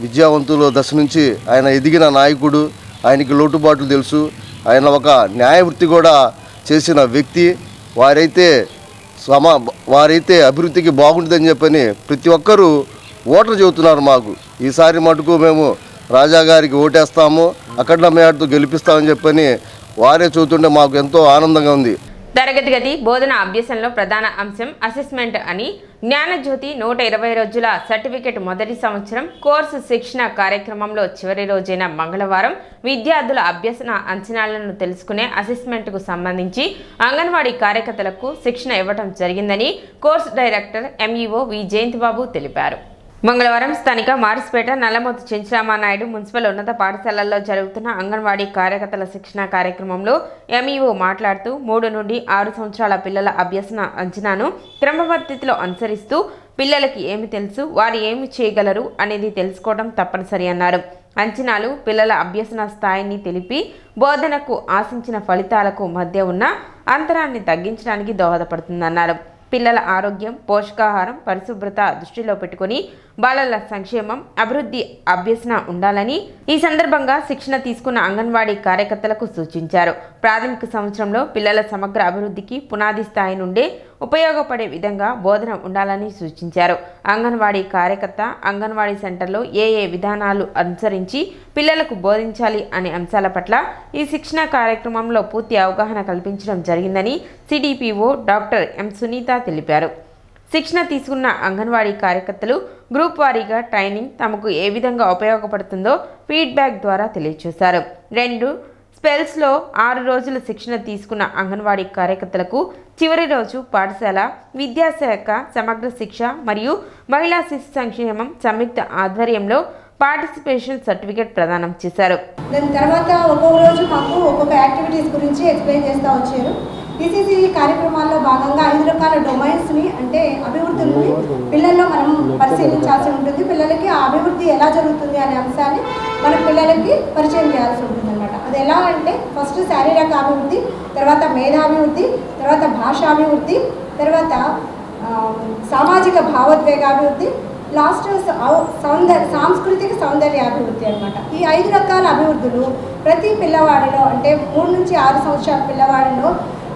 విద్యావంతుల దశ నుంచి ఆయన ఎదిగిన నాయకుడు, ఆయనకి లోటుబాట్లు తెలుసు, ఆయన ఒక న్యాయవృత్తి కూడా చేసిన వ్యక్తి. వారైతే అభివృద్ధికి బాగుంటుందని చెప్పని ప్రతి ఒక్కరూ ఓట్లు చెబుతున్నారు మాకు. ఈసారి మటుకు మేము రాజా గారికి ఓటేస్తాము, అఖండ మేడతో గెలిపిస్తామని చెప్పని వారే చెబుతుంటే మాకు ఎంతో ఆనందంగా ఉంది. తరగతి గది బోధన అభ్యసనలో ప్రధాన అంశం అసెస్మెంట్ అని జ్ఞానజ్యోతి 120 రోజుల సర్టిఫికెట్ మొదటి సంవత్సరం కోర్సు శిక్షణ కార్యక్రమంలో చివరి రోజైన మంగళవారం విద్యార్థుల అభ్యసన అంచనాలను తెలుసుకునే అసెస్మెంట్కు సంబంధించి అంగన్వాడీ కార్యకర్తలకు శిక్షణ ఇవ్వడం జరిగిందని కోర్సు డైరెక్టర్ ఎంఈఓ వి జయంతిబాబు తెలిపారు. మంగళవారం స్థానిక మారిస్పేట నల్లమోతు చెంచురామానాయుడు మున్సిపల్ ఉన్నత పాఠశాలల్లో జరుగుతున్న అంగన్వాడీ కార్యకర్తల శిక్షణ కార్యక్రమంలో ఎంఈఓ మాట్లాడుతూ 3 నుండి 6 సంవత్సరాల పిల్లల అభ్యసన అంచనాను క్రమపద్ధతిలో అనుసరిస్తూ పిల్లలకి ఏమి తెలుసు, వారు ఏమి చేయగలరు అనేది తెలుసుకోవడం తప్పనిసరి అన్నారు. అంచనాలు పిల్లల అభ్యసన స్థాయిని తెలిపి బోధనకు ఆశించిన ఫలితాలకు మధ్య ఉన్న అంతరాన్ని తగ్గించడానికి దోహదపడుతుందన్నారు. పిల్లల ఆరోగ్యం, పోషకాహారం, పరిశుభ్రత దృష్టిలో పెట్టుకుని బాలల సంక్షేమం, అభివృద్ధి అభ్యసన ఉండాలని ఈ సందర్భంగా శిక్షణ తీసుకున్న అంగన్వాడీ కార్యకర్తలకు సూచించారు. ప్రాథమిక సంవత్సరంలో పిల్లల సమగ్ర అభివృద్ధికి పునాది స్థాయి నుండే ఉపయోగపడే విధంగా బోధన ఉండాలని సూచించారు. అంగన్వాడీ కార్యకర్త అంగన్వాడీ సెంటర్లో ఏ విధానాలు అనుసరించి పిల్లలకు బోధించాలి అనే అంశాల పట్ల ఈ శిక్షణ కార్యక్రమంలో పూర్తి అవగాహన కల్పించడం జరిగిందని సిడిపిఓ డాక్టర్ ఎం సునీత తెలిపారు. శిక్షణ తీసుకున్న అంగన్వాడీ కార్యకర్తలు గ్రూప్ వారీగా ట్రైనింగ్ తమకు ఏ విధంగా ఉపయోగపడుతుందో ఫీడ్బ్యాక్ ద్వారా తెలియజేశారు. 2 స్పెల్స్లో 6 రోజుల శిక్షణ తీసుకున్న అంగన్వాడీ కార్యకర్తలకు చివరి రోజు పాఠశాల, విద్యాశాఖ సమగ్ర శిక్ష మరియు మహిళా శిశు సంక్షేమం సంయుక్త ఆధ్వర్యంలో పార్టిసిపేషన్ సర్టిఫికేట్ ప్రదానం చేశారు. దాని తర్వాత ఒక్కొక్క రోజు మాకు ఒక్కొక్క యాక్టివిటీస్ గురించి ఎక్స్ప్లెయిన్ చేస్తూ వచ్చారు. టీసీసీ కార్యక్రమాల్లో భాగంగా 5 రకాల డొమైన్స్ని అంటే అభివృద్ధుల్ని పిల్లల్లో మనం పరిశీలించాల్సి ఉంటుంది. పిల్లలకి ఆ అభివృద్ధి ఎలా జరుగుతుంది అనే అంశాన్ని మన పిల్లలకి పరిచయం చేయాల్సి ఉంటుంది అనమాట. అది ఎలా అంటే ఫస్ట్ శారీరక అభివృద్ధి, తర్వాత మేధాభివృద్ధి, తర్వాత భాషాభివృద్ధి, తర్వాత సామాజిక భావోద్వేగాభివృద్ధి, లాస్ట్ సాంస్కృతిక సౌందర్యాభివృద్ధి అనమాట. ఈ 5 రకాల అభివృద్ధులు ప్రతి పిల్లవాడిలో అంటే 3 నుంచి 6 సంవత్సరాల పిల్లవాడిలో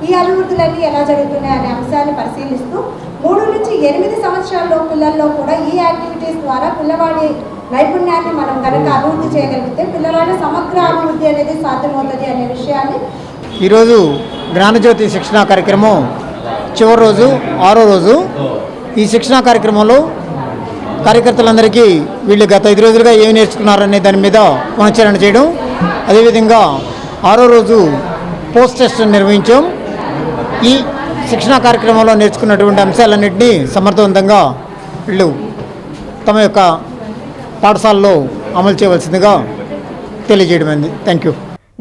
ఈ అభివృద్ధులన్నీ ఎలా జరుగుతున్నాయి అనే అంశాన్ని పరిశీలిస్తూ 3 నుంచి 8 సంవత్సరాల పిల్లల్లో కూడా ఈ యాక్టివిటీస్ ద్వారా పిల్లవాడి నైపుణ్యాన్ని మనం కనుక అభివృద్ధి చేయగలిగితే పిల్లవాడి సమగ్ర అభివృద్ధి అనేది సాధ్యమవుతుంది అనే విషయాన్ని ఈరోజు జ్ఞానజ్యోతి శిక్షణా కార్యక్రమం చివరి రోజు 6వ రోజు. ఈ శిక్షణా కార్యక్రమంలో కార్యకర్తలందరికీ వీళ్ళు గత 5 రోజులుగా ఏమి నేర్చుకున్నారనే దాని మీద పునశ్చరణ చేయడం, అదేవిధంగా 6వ రోజు పోస్ట్ టెస్ట్ నిర్వహించాం. ఈ శిక్షణా కార్యక్రమంలో నేర్చుకున్నటువంటి అంశాలన్నింటినీ సమర్థవంతంగా వీళ్ళు తమ యొక్క పాఠశాలలో అమలు చేయవలసిందిగా తెలియజేయడమైంది. Thank you.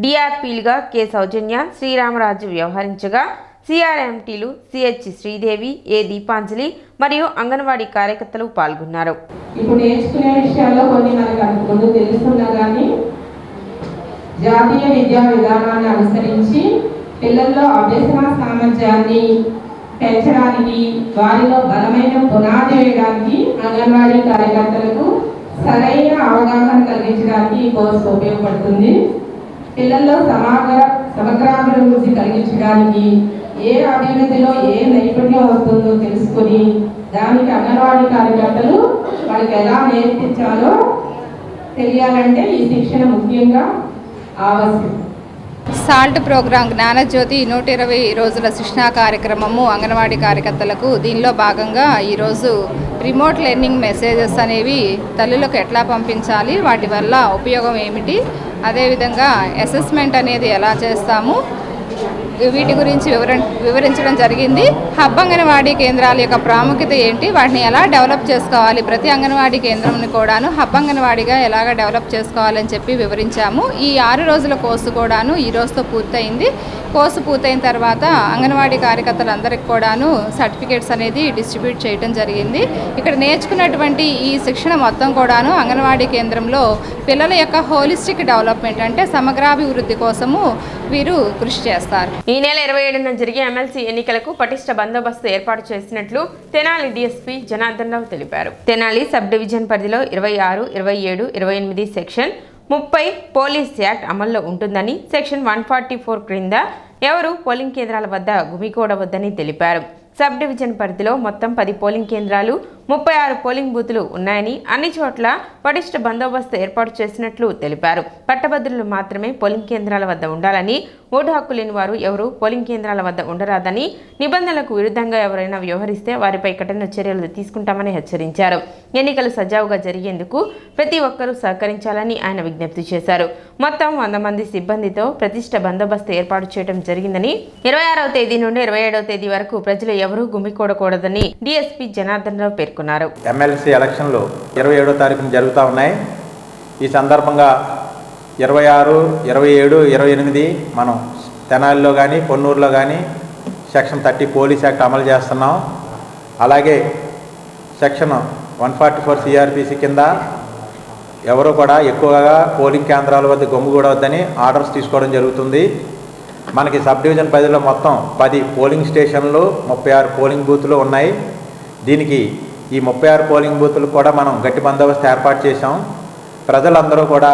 డిఆర్పీలుగా కె సౌజన్య, శ్రీరామరాజు వ్యవహరించగా సిఆర్ఎంటీలు సిహెచ్ శ్రీదేవి, ఏ దీపాంజలి మరియు అంగన్వాడీ కార్యకర్తలు పాల్గొన్నారు. ఇప్పుడు నేర్చుకునే విషయాల్లో కొన్ని మనకు ముందు తెలుస్తున్నా కానీ జాతీయ విద్యా విధానాన్ని అనుసరించి పిల్లల్లో అభ్యసన సామర్థ్యాన్ని పెంచడానికి, వారిలో బలమైన పునాది వేయడానికి అంగన్వాడీ కార్యకర్తలకు సరైన అవగాహన కలిగించడానికి ఈ కోర్సు ఉపయోగపడుతుంది. పిల్లల్లో సమగ్రాభివృద్ధి కలిగించడానికి ఏ అభివృద్ధిలో ఏ నైపుణ్యం వస్తుందో తెలుసుకుని దానికి అంగన్వాడీ కార్యకర్తలు వాళ్ళకి ఎలా నేర్పించాలో తెలియాలంటే ఈ శిక్షణ ముఖ్యంగా ఆవశ్యకం. సాల్ట్ ప్రోగ్రాం జ్ఞానజ్యోతి 120 రోజుల శిక్షణా కార్యక్రమము అంగన్వాడీ కార్యకర్తలకు. దీనిలో భాగంగా ఈరోజు రిమోట్ లెర్నింగ్ మెసేజెస్ అనేవి తల్లులకు ఎట్లా పంపించాలి, వాటి వల్ల ఉపయోగం ఏమిటి, అదేవిధంగా అసెస్మెంట్ అనేది ఎలా చేస్తాము, వీటి గురించి వివరించడం జరిగింది. హబ్ అంగన్వాడీ కేంద్రాల యొక్క ప్రాముఖ్యత ఏంటి, వాటిని ఎలా డెవలప్ చేసుకోవాలి, ప్రతి అంగన్వాడీ కేంద్రంని కూడాను హబ్ అంగన్వాడీగా ఎలాగ డెవలప్ చేసుకోవాలని చెప్పి వివరించాము. ఈ 6 రోజుల కోర్సు కూడాను ఈ రోజుతో పూర్తయింది. కోర్సు పూర్తయిన తర్వాత అంగన్వాడీ కార్యకర్తలందరికీ కూడాను సర్టిఫికేట్స్ అనేది డిస్ట్రిబ్యూట్ చేయడం జరిగింది. ఇక్కడ నేర్చుకున్నటువంటి ఈ శిక్షణ మొత్తం కూడాను అంగన్వాడీ కేంద్రంలో పిల్లల యొక్క హోలిస్టిక్ డెవలప్మెంట్ అంటే సమగ్రాభివృద్ధి కోసము వీరు కృషి చేస్తారు. ఈ నెల 27న జరిగే ఎమ్మెల్సీ ఎన్నికలకు పటిష్ట బందోబస్తు ఏర్పాటు చేసినట్లు తెనాలి డీఎస్పీ జనార్దన్ రావు తెలిపారు. తెనాలి సబ్ డివిజన్ పరిధిలో 26, 27, 28 సెక్షన్ 30 పోలీస్ యాక్ట్ అమల్లో ఉంటుందని, సెక్షన్ 144 క్రింద ఎవరు పోలింగ్ కేంద్రాల వద్ద గుమికూడవద్దని తెలిపారు. సబ్ డివిజన్ పరిధిలో మొత్తం 10 పోలింగ్ కేంద్రాలు, 36 పోలింగ్ బూతులు ఉన్నాయని, అన్ని చోట్ల పటిష్ట బందోబస్తు ఏర్పాటు చేసినట్లు తెలిపారు. పట్టభద్రులు మాత్రమే పోలింగ్ కేంద్రాల వద్ద ఉండాలని, ఓటు హక్కు లేని వారు ఎవరూ పోలింగ్ కేంద్రాల వద్ద ఉండరాదని, నిబంధనలకు విరుద్ధంగా ఎవరైనా వ్యవహరిస్తే వారిపై కఠిన చర్యలు తీసుకుంటామని హెచ్చరించారు. ఎన్నికలు సజావుగా జరిగేందుకు ప్రతి ఒక్కరూ సహకరించాలని ఆయన విజ్ఞప్తి చేశారు. మొత్తం 100 మంది సిబ్బందితో ప్రతిష్ట బందోబస్తు ఏర్పాటు చేయడం జరిగిందని, 26వ తేదీ నుండి 27వ తేదీ వరకు ప్రజలు ఎవరూ గుమికూడకూడదని డీఎస్పీ జనార్దన్ రావు పేర్కొన్నారు. ఎమ్మెల్సీ ఎలక్షన్లు 27వ తారీఖున జరుగుతూ ఉన్నాయి. ఈ సందర్భంగా 26, 27, 28 మనం తెనాలిలో కానీ పొన్నూరులో కానీ సెక్షన్ 30 పోలీస్ యాక్ట్ అమలు చేస్తున్నాం. అలాగే సెక్షన్ 144 సిఆర్పిసి కింద ఎవరు కూడా ఎక్కువగా పోలింగ్ కేంద్రాల వద్ద గుమిగూడవద్దని ఆర్డర్స్ తీసుకోవడం జరుగుతుంది. మనకి సబ్ డివిజన్ పరిధిలో మొత్తం 10 పోలింగ్ స్టేషన్లు, 36 పోలింగ్ బూతులు ఉన్నాయి. దీనికి ఈ 36 పోలింగ్ బూతులు కూడా మనం గట్టి బందోబస్తు ఏర్పాటు చేశాం. ప్రజలందరూ కూడా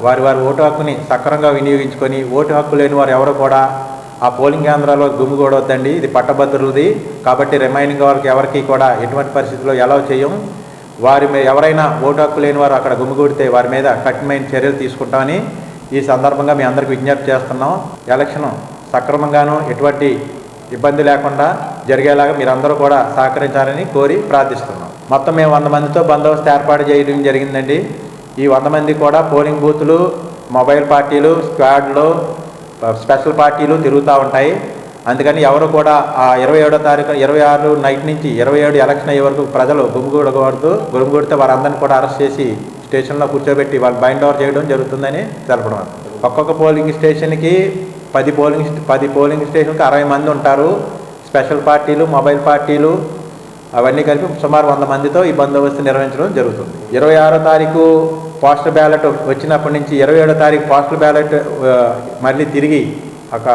వారి ఓటు హక్కుని సక్రమంగా వినియోగించుకొని, ఓటు హక్కు లేని వారు ఎవరు కూడా ఆ పోలింగ్ కేంద్రాల్లో గుమిగూడవద్దండి. ఇది పట్టభద్రులది కాబట్టి రిమైనింగ్ వాళ్ళకి ఎవరికి కూడా ఎటువంటి పరిస్థితుల్లో ఎలా చేయం. వారి ఎవరైనా ఓటు హక్కు లేని వారు అక్కడ గుమిగూడితే వారి మీద కఠినమైన చర్యలు తీసుకుంటామని ఈ సందర్భంగా మీ అందరికీ విజ్ఞప్తి చేస్తున్నాం. ఎలక్షన్ సక్రమంగాను ఎటువంటి ఇబ్బంది లేకుండా జరిగేలాగా మీరందరూ కూడా సహకరించాలని కోరి ప్రార్థిస్తున్నాం. మొత్తం మేము 100 మందితో బందోబస్తు ఏర్పాటు చేయడం జరిగిందండి. ఈ 100 మంది కూడా పోలింగ్ బూతులు, మొబైల్ పార్టీలు, స్క్వాడ్లు, స్పెషల్ పార్టీలు తిరుగుతూ ఉంటాయి. అందుకని ఎవరు కూడా ఆ 27వ తారీఖు 26 నైట్ నుంచి 27 ఎలక్షన్ అయ్యే వరకు ప్రజలు గుమిగూడితే వారందరినీ కూడా అరెస్ట్ చేసి స్టేషన్లో కూర్చోబెట్టి వాళ్ళు బైండ్ ఓవర్ చేయడం జరుగుతుందని తెలపడం. ఒక్కొక్క పోలింగ్ స్టేషన్కి 10 పోలింగ్ స్టేషన్కి 60 మంది ఉంటారు. స్పెషల్ పార్టీలు, మొబైల్ పార్టీలు అవన్నీ కలిపి సుమారు 100 మందితో ఈ బందోబస్తు నిర్వహించడం జరుగుతుంది. 26వ తారీఖు పోస్టల్ బ్యాలెట్ వచ్చినప్పటి నుంచి 27వ తారీఖు పోస్టల్ బ్యాలెట్ మళ్ళీ తిరిగి ఒక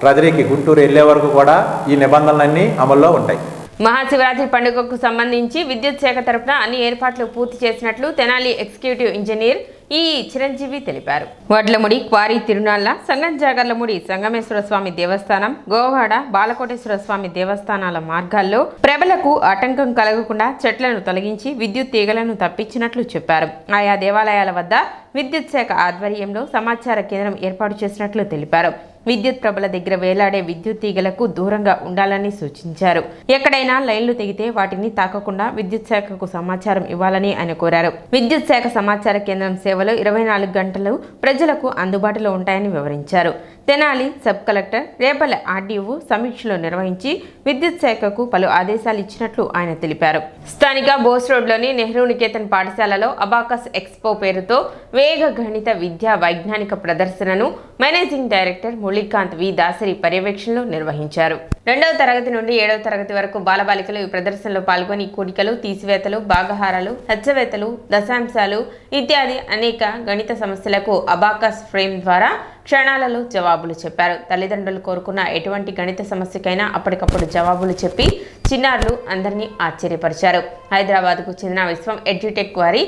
ట్రెజరీకి గుంటూరు వెళ్ళే వరకు కూడా ఈ నిబంధనలన్నీ అమల్లో ఉంటాయి. మహాశివరాత్రి పండుగకు సంబంధించి విద్యుత్ శాఖ తరఫున అన్ని ఏర్పాట్లు పూర్తి చేసినట్లు తెనాలి ఎగ్జిక్యూటివ్ ఇంజనీర్ ఈ చిరంజీవి తెలిపారు. వడ్లముడి క్వారీ తిరునాళ్ల సంగంజాగర్లముడి సంగమేశ్వర స్వామి దేవస్థానం, గోవాడ బాలకోటేశ్వర స్వామి దేవస్థానాల మార్గాల్లో ప్రభలకు ఆటంకం కలగకుండా చెట్లను తొలగించి విద్యుత్ తీగలను తప్పించినట్లు చెప్పారు. ఆయా దేవాలయాల వద్ద విద్యుత్ శాఖ ఆధ్వర్యంలో సమాచార కేంద్రం ఏర్పాటు చేసినట్లు తెలిపారు. విద్యుత్ ప్రభల దగ్గర వేలాడే విద్యుత్ తీగలకు దూరంగా ఉండాలని సూచించారు. ఎక్కడైనా లైన్లు తెగితే వాటిని తాకకుండా విద్యుత్ శాఖకు సమాచారం ఇవ్వాలని ఆయన కోరారు. విద్యుత్ శాఖ సమాచార కేంద్రం సేవలు 24 గంటలు ప్రజలకు అందుబాటులో ఉంటాయని వివరించారు. Tenali sub collector Repalle RDO సమీక్షలు నిర్వహించి విద్యుత్ శాఖకు పలు ఆదేశాలు ఇచ్చినట్లు ఆయన తెలిపారు. స్థానిక బోస్ రోడ్లోని నెహ్రూ నికేతన్ పాఠశాలలో అబాకస్ ఎక్స్పో పేరుతో వేగ గణిత విద్యా వైజ్ఞానిక ప్రదర్శనను మేనేజింగ్ డైరెక్టర్ మురళీకాంత్ వి దాసరి పర్యవేక్షణలో నిర్వహించారు. 2వ తరగతి నుండి 7వ తరగతి వరకు బాలబాలికలు ఈ ప్రదర్శనలో పాల్గొని కూడికలు, తీసివేతలు, భాగహారాలు, హెచ్చవేతలు, దశాంశాలు ఇత్యాది అనేక గణిత సమస్యలకు అబాకస్ ఫ్రేమ్ ద్వారా క్షణాలలో జవాబులు చెప్పారు. తల్లిదండ్రులు కోరుకున్న ఎటువంటి గణిత సమస్యకైనా అప్పటికప్పుడు జవాబులు చెప్పి చిన్నారులు అందరినీ ఆశ్చర్యపరిచారు. హైదరాబాద్కు చెందిన విశ్వం ఎడ్యుటెక్ వారి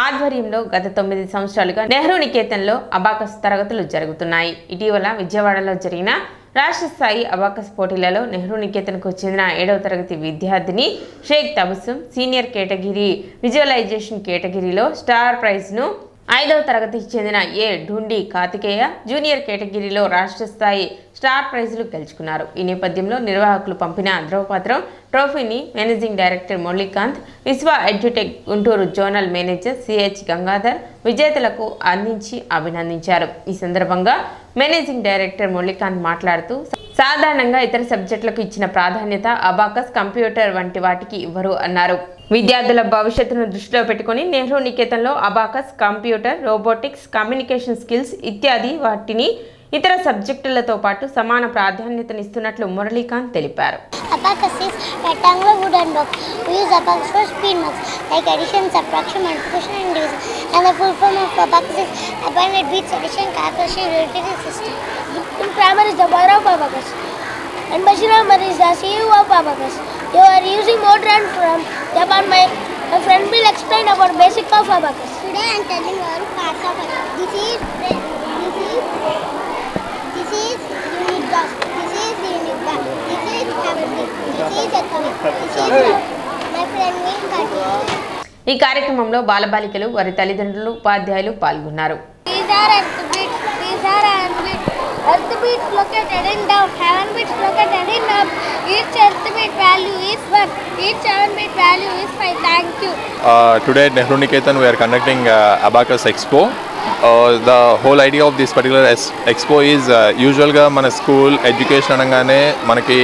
ఆధ్వర్యంలో గత 9 సంవత్సరాలుగా నెహ్రూ నికేతన్లో అబాకస్ తరగతులు జరుగుతున్నాయి. ఇటీవల విజయవాడలో జరిగిన రాష్ట్ర స్థాయి అబాకస్ పోటీలలో నెహ్రూ నికేతన్కు చెందిన 7వ తరగతి విద్యార్థిని Shaik Tabassum senior category visualization కేటగిరీలో స్టార్ ప్రైజ్ను, 5వ తరగతికి చెందిన ఏ ఢుండి కార్తికేయ జూనియర్ కేటగిరీలో రాష్ట్ర స్థాయి స్టార్ ప్రైజులు గెలుచుకున్నారు. ఈ నేపథ్యంలో నిర్వాహకులు పంపిన ధ్రువపత్రం ట్రోఫీని మేనేజింగ్ డైరెక్టర్ మురళీకాంత్, విశ్వ edutech Guntur zonal manager CH Gangadhar విజేతలకు అందించి అభినందించారు. ఈ సందర్భంగా మేనేజింగ్ డైరెక్టర్ మురళీకాంత్ మాట్లాడుతూ, సాధారణంగా ఇతర సబ్జెక్టులకు ఇచ్చిన ప్రాధాన్యత అబాకస్, కంప్యూటర్ వంటి వాటికి ఇవ్వరు అన్నారు. విద్యార్థుల భవిష్యత్తును దృష్టిలో పెట్టుకుని నెహ్రూ నికేతన్లో abacus, computer, robotics, communication skills ఇత్యాది వాటిని ఇతర సబ్జెక్టులతో పాటు సమాన ప్రాధాన్యతనిస్తున్నట్లు మురళీకాంత్ తెలిపారు. Abacus is rectangular wooden block. We use abacus for speed maths like addition, subtraction, multiplication and division. And the full form of abacus is Abandoned Beats Addition Calculation Relativity System. In grammar is the mother of abacus. And Bashir is the CEO of abacus. You are using more than from Japan. My friend will explain about basic of abacus. Today I am telling you parts of abacus. This is unit gas. This is unit gas. This is fabric. This is atomic. This is my friend will continue. ఈ కార్యక్రమంలో బాలబాలికలు, వారి తల్లిదండ్రులు, ఉపాధ్యాయులు పాల్గొన్నారు. These are earth beats. These are earth beats. Earth beats located in down. Heaven beats located in up. Each earth beat value is 1. Each heaven beat value is 5. Thank you. Today at Nehru Niketan we are conducting Abacus Expo. The whole idea of this particular expo is usually mana school education anagane manaki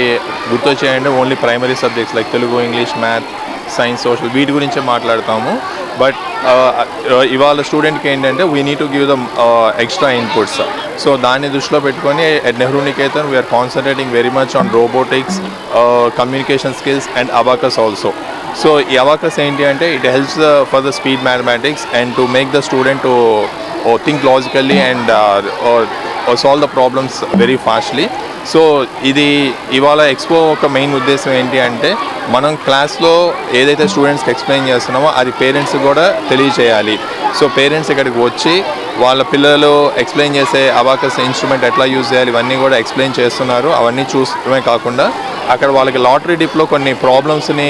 gurtu cheyandi only primary subjects like Telugu, English, math, science, social వీటి గురించే మాట్లాడతాము. బట్ ఇవాళ స్టూడెంట్కి ఏంటంటే we need to give them extra inputs. So దాన్ని దృష్టిలో పెట్టుకొని at Nehru Niketan we are concentrating very much on robotics, communication skills and abacus also. So ఈ abacus ఏంటి అంటే it helps for the speed mathematics and to make the student to think logically and or solve the problems very fastly. So ఇది ఇవాళ ఎక్స్పో ఒక మెయిన్ ఉద్దేశం ఏంటి అంటే మనం క్లాస్లో ఏదైతే స్టూడెంట్స్కి ఎక్స్ప్లెయిన్ చేస్తున్నామో అది పేరెంట్స్కి కూడా తెలియచేయాలి. సో పేరెంట్స్ ఇక్కడికి వచ్చి వాళ్ళ పిల్లలు ఎక్స్ప్లెయిన్ చేసే అబాకస్ ఇన్స్ట్రుమెంట్ ఎట్లా యూజ్ చేయాలి ఇవన్నీ కూడా ఎక్స్ప్లెయిన్ చేస్తున్నారు. అవన్నీ చూడటమే కాకుండా అక్కడ వాళ్ళకి లాటరీ డిప్లో కొన్ని ప్రాబ్లమ్స్ని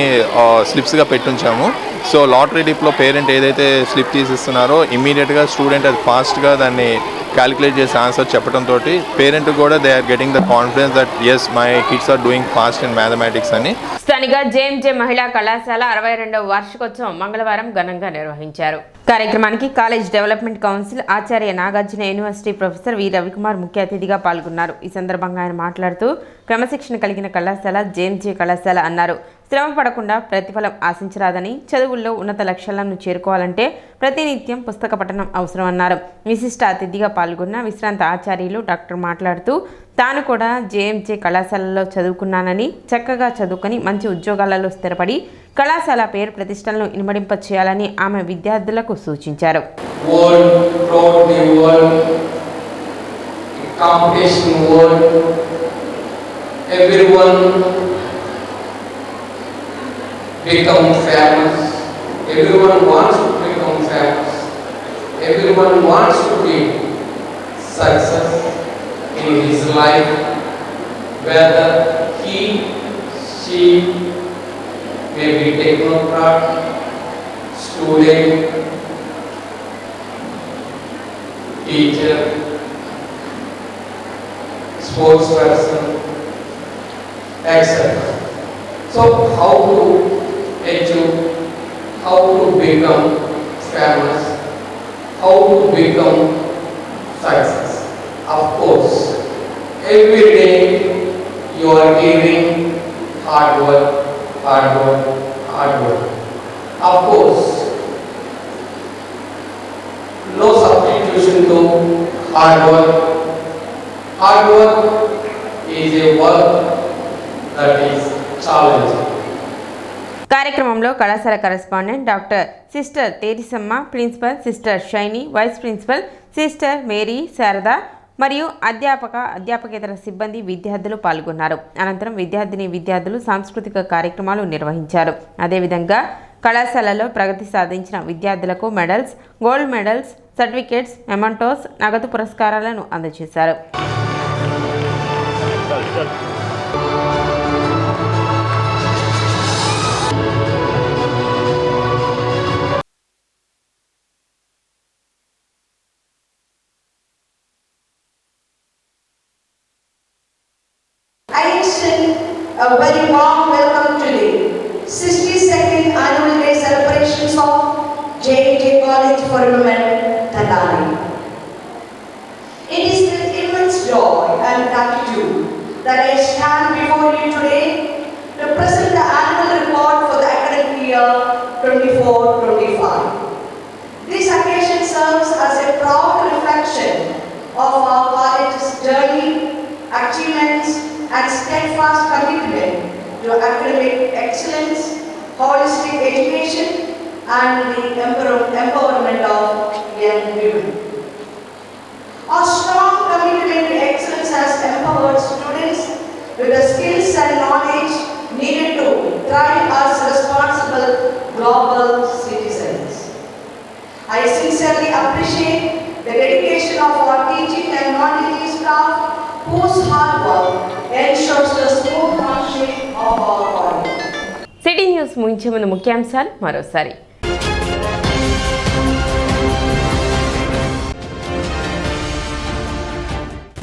స్లిప్స్గా పెట్టించాము. సో లాటరీ డిప్లో పేరెంట్ ఏదైతే స్లిప్ తీసిస్తున్నారో ఇమ్మీడియట్గా స్టూడెంట్ అది ఫాస్ట్గా దాన్ని క్యాలిక్యులేట్ చేసి ఆన్సర్ చెప్పడంతో పేరెంట్ కూడా they are getting the confidence that as my kids are doing fast in mathematics అని. స్థానిక జేఎంజే మహిళా కళాశాల 62వ వార్షికోత్సవం మంగళవారం ఘనంగా నిర్వహించారు. కార్యక్రమానికి college development council Acharya Nagarjuna university professor V Ravikumar ముఖ్య అతిథిగా పాల్గొన్నారు. ఈ సందర్భంగా ఆయన మాట్లాడుతూ క్రమశిక్షణ కలిగిన కళాశాల జేఎంజే కళాశాల అన్నారు. శ్రమ పడకుండా ప్రతిఫలం ఆశించరాదని, చదువుల్లో ఉన్నత లక్ష్యాలను చేరుకోవాలంటే ప్రతినిత్యం పుస్తక పఠనం అవసరమన్నారు. విశిష్ట అతిథిగా పాల్గొన్న విశ్రాంత ఆచార్యులు డాక్టర్ మాట్లాడుతూ తాను కూడా జేఎంజే కళాశాలలో చదువుకున్నానని, చక్కగా చదువుకొని మంచి ఉద్యోగాలలో స్థిరపడి కళాశాల పేరు ప్రతిష్టలను ఇనుమడింప చేయాలని ఆమె విద్యార్థులకు సూచించారు. Become famous. Everyone wants to become famous. Everyone wants to be success in his life, whether he, she may be technocrat, student, teacher, sports person, etc. So how to achieve, how to become famous, how to become success? Of course, every day you are giving hard work, hard work, hard work. Of course, no substitution to hard work. Hard work is a work that is challenging. కార్యక్రమంలో కళాశాల correspondent doctor sister Teresamma, principal sister Shiny, vice principal sister Mary, Sharada మరియు అధ్యాపకేతర సిబ్బంది, విద్యార్థులు పాల్గొన్నారు. అనంతరం విద్యార్థులు సాంస్కృతిక కార్యక్రమాలు నిర్వహించారు. అదేవిధంగా కళాశాలలో ప్రగతి సాధించిన విద్యార్థులకు medals, gold medals, certificates, mementos, నగదు పురస్కారాలను అందజేశారు. I extend a very warm welcome to the 62nd Annual Day celebrations of J.J. College for Women, Tenali. It is with immense joy and gratitude that I stand before you today to present the annual report for the academic year 24-25. This occasion serves as a proud reflection of our college's journey, achievements, and steadfast commitment to academic excellence, holistic education, and the empowerment of young women. Our strong commitment to excellence has empowered students with the skills and knowledge needed to thrive as responsible global citizens. I sincerely appreciate the dedication of our teaching and non-teaching staff, whose hard work ensures the smooth functioning of our college. City news ముగించే ముందు ముఖ్యాంశాలు మరోసారి.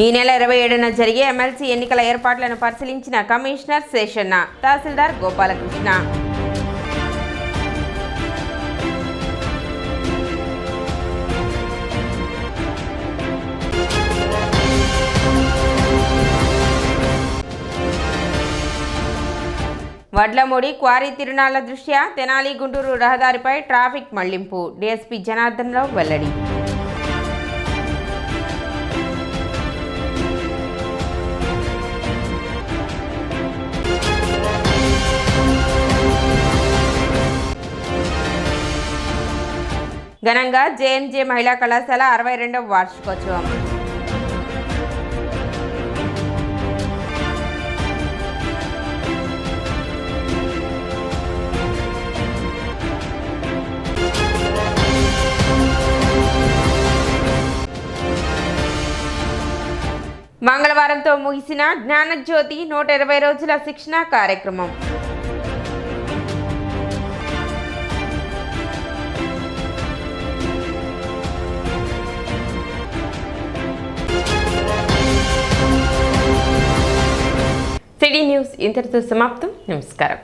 ఈ నెల 27న జరిగే ఎమ్మెల్సీ ఎన్నికల ఏర్పాట్లను పరిశీలించిన కమిషనర్ శేషన్న, తహసీల్దార్ గోపాలకృష్ణ. వడ్లమూడి క్వారీ తిరునాళ్ల దృష్ట్యా తెనాలి గుంటూరు రహదారిపై ట్రాఫిక్ మళ్లింపు, డీఎస్పీ జనార్దన్ రావు వెల్లడి. ఘనంగా జేఎన్జే మహిళా కళాశాల 62వ వార్షికోత్సవం. మంగళవారంతో ముగిసిన జ్ఞానజ్యోతి 120 రోజుల శిక్షణ కార్యక్రమం. సిటీ న్యూస్ ఇంతటితో సమాప్తం. నమస్కారం.